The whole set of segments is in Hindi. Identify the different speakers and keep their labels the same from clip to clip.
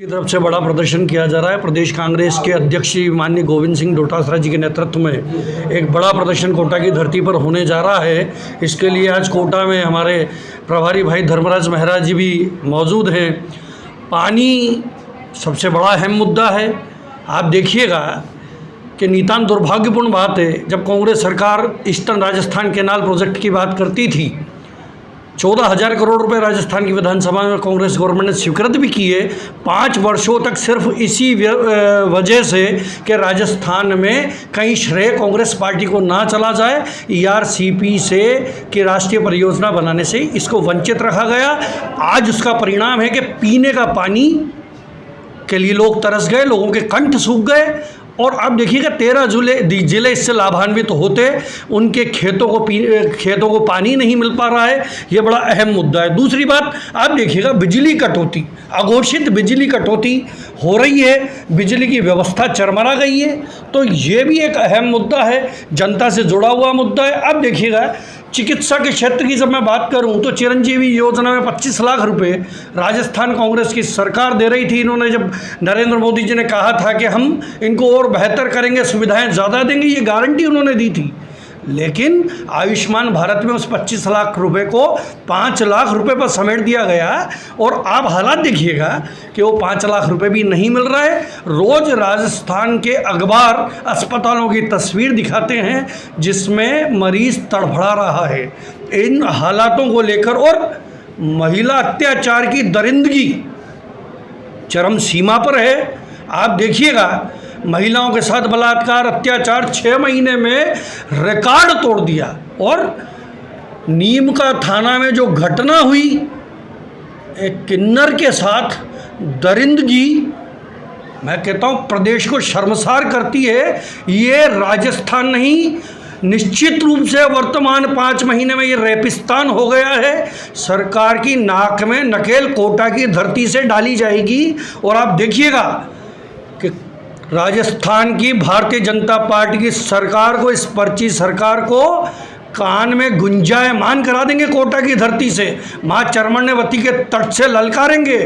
Speaker 1: की तरफ से बड़ा प्रदर्शन किया जा रहा है। प्रदेश कांग्रेस के अध्यक्ष माननीय गोविंद सिंह डोटासरा जी के नेतृत्व में एक बड़ा प्रदर्शन कोटा की धरती पर होने जा रहा है। इसके लिए आज कोटा में हमारे प्रभारी भाई धर्मराज मेहरा जी भी मौजूद हैं। पानी सबसे बड़ा अहम मुद्दा है। आप देखिएगा कि नितांत दुर्भाग्यपूर्ण बात है, जब कांग्रेस सरकार ईस्टर्न राजस्थान कैनाल प्रोजेक्ट की बात करती थी, 14,000 करोड़ रुपए राजस्थान की विधानसभा में कांग्रेस गवर्नमेंट ने स्वीकृत भी किए। 5 वर्षों तक सिर्फ इसी वजह से कि राजस्थान में कहीं श्रेय कांग्रेस पार्टी को ना चला जाए, ERCP से कि राष्ट्रीय परियोजना बनाने से इसको वंचित रखा गया। आज उसका परिणाम है कि पीने का पानी के लिए लोग तरस गए, लोगों के कंठ सूख गए। और अब देखिएगा 13 जिले इससे लाभान्वित होते, उनके खेतों को पानी नहीं मिल पा रहा है। ये बड़ा अहम मुद्दा है। दूसरी बात आप देखिएगा, बिजली कटौती, अघोषित बिजली कटौती हो रही है, बिजली की व्यवस्था चरमरा गई है। तो ये भी एक अहम मुद्दा है, जनता से जुड़ा हुआ मुद्दा है। अब देखिएगा चिकित्सा के क्षेत्र की जब मैं बात करूं तो चिरंजीवी योजना में 25 लाख रुपए राजस्थान कांग्रेस की सरकार दे रही थी। इन्होंने जब नरेंद्र मोदी जी ने कहा था कि हम इनको और बेहतर करेंगे, सुविधाएं ज़्यादा देंगे, ये गारंटी उन्होंने दी थी। लेकिन आयुष्मान भारत में उस 25 लाख रुपए को 5 लाख रुपए पर समेट दिया गया। और आप हालात देखिएगा कि वो 5 लाख रुपए भी नहीं मिल रहा है। रोज़ राजस्थान के अखबार अस्पतालों की तस्वीर दिखाते हैं जिसमें मरीज तड़फड़ा रहा है। इन हालातों को लेकर और महिला अत्याचार की दरिंदगी चरम सीमा पर है। आप देखिएगा महिलाओं के साथ बलात्कार, अत्याचार 6 महीने में रिकॉर्ड तोड़ दिया। और नीम का थाना में जो घटना हुई, एक किन्नर के साथ दरिंदगी, मैं कहता हूँ प्रदेश को शर्मसार करती है। ये राजस्थान नहीं, निश्चित रूप से वर्तमान 5 महीने में ये रेपिस्तान हो गया है। सरकार की नाक में नकेल कोटा की धरती से डाली जाएगी। और आप देखिएगा कि राजस्थान की भारतीय जनता पार्टी की सरकार को, इस पर्ची सरकार को कान में गुंजायमान करा देंगे कोटा की धरती से, माँ चरमण्यवती के तट से ललकारेंगे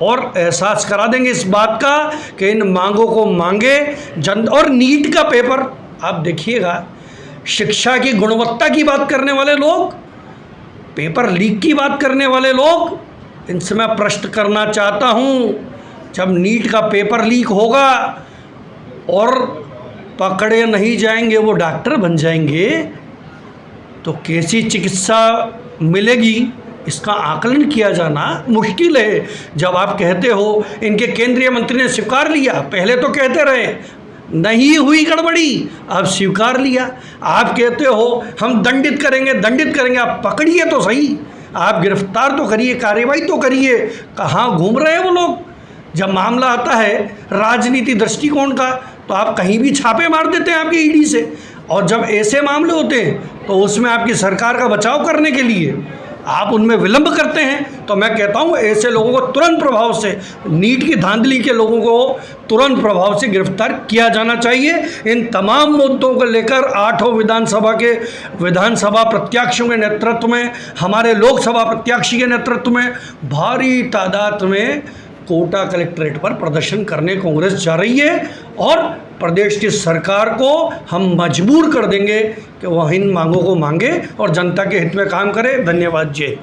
Speaker 1: और एहसास करा देंगे इस बात का कि इन मांगों को मांगे और नीट का पेपर आप देखिएगा, शिक्षा की गुणवत्ता की बात करने वाले लोग, पेपर लीक की बात करने वाले लोग, इनसे मैं प्रश्न करना चाहता हूँ, जब नीट का पेपर लीक होगा और पकड़े नहीं जाएंगे, वो डॉक्टर बन जाएंगे, तो कैसी चिकित्सा मिलेगी, इसका आकलन किया जाना मुश्किल है। जब आप कहते हो, इनके केंद्रीय मंत्री ने स्वीकार लिया, पहले तो कहते रहे नहीं हुई गड़बड़ी, अब स्वीकार लिया। आप कहते हो हम दंडित करेंगे, आप पकड़िए तो सही, आप गिरफ्तार तो करिए, कार्रवाई तो करिए। कहाँ घूम रहे हैं वो लोग? जब मामला आता है राजनीति दृष्टिकोण का तो आप कहीं भी छापे मार देते हैं आपकी ईडी से। और जब ऐसे मामले होते हैं तो उसमें आपकी सरकार का बचाव करने के लिए आप उनमें विलंब करते हैं। तो मैं कहता हूँ ऐसे लोगों को तुरंत प्रभाव से, नीट की धांधली के लोगों को तुरंत प्रभाव से गिरफ्तार किया जाना चाहिए। इन तमाम मुद्दों को लेकर 8 विधानसभा प्रत्याशियों के नेतृत्व में, हमारे लोकसभा प्रत्याशी के नेतृत्व में भारी तादाद में कोटा कलेक्ट्रेट पर प्रदर्शन करने कांग्रेस जा रही है। और प्रदेश की सरकार को हम मजबूर कर देंगे कि वह इन मांगों को मांगे और जनता के हित में काम करे। धन्यवाद। जय हिंद।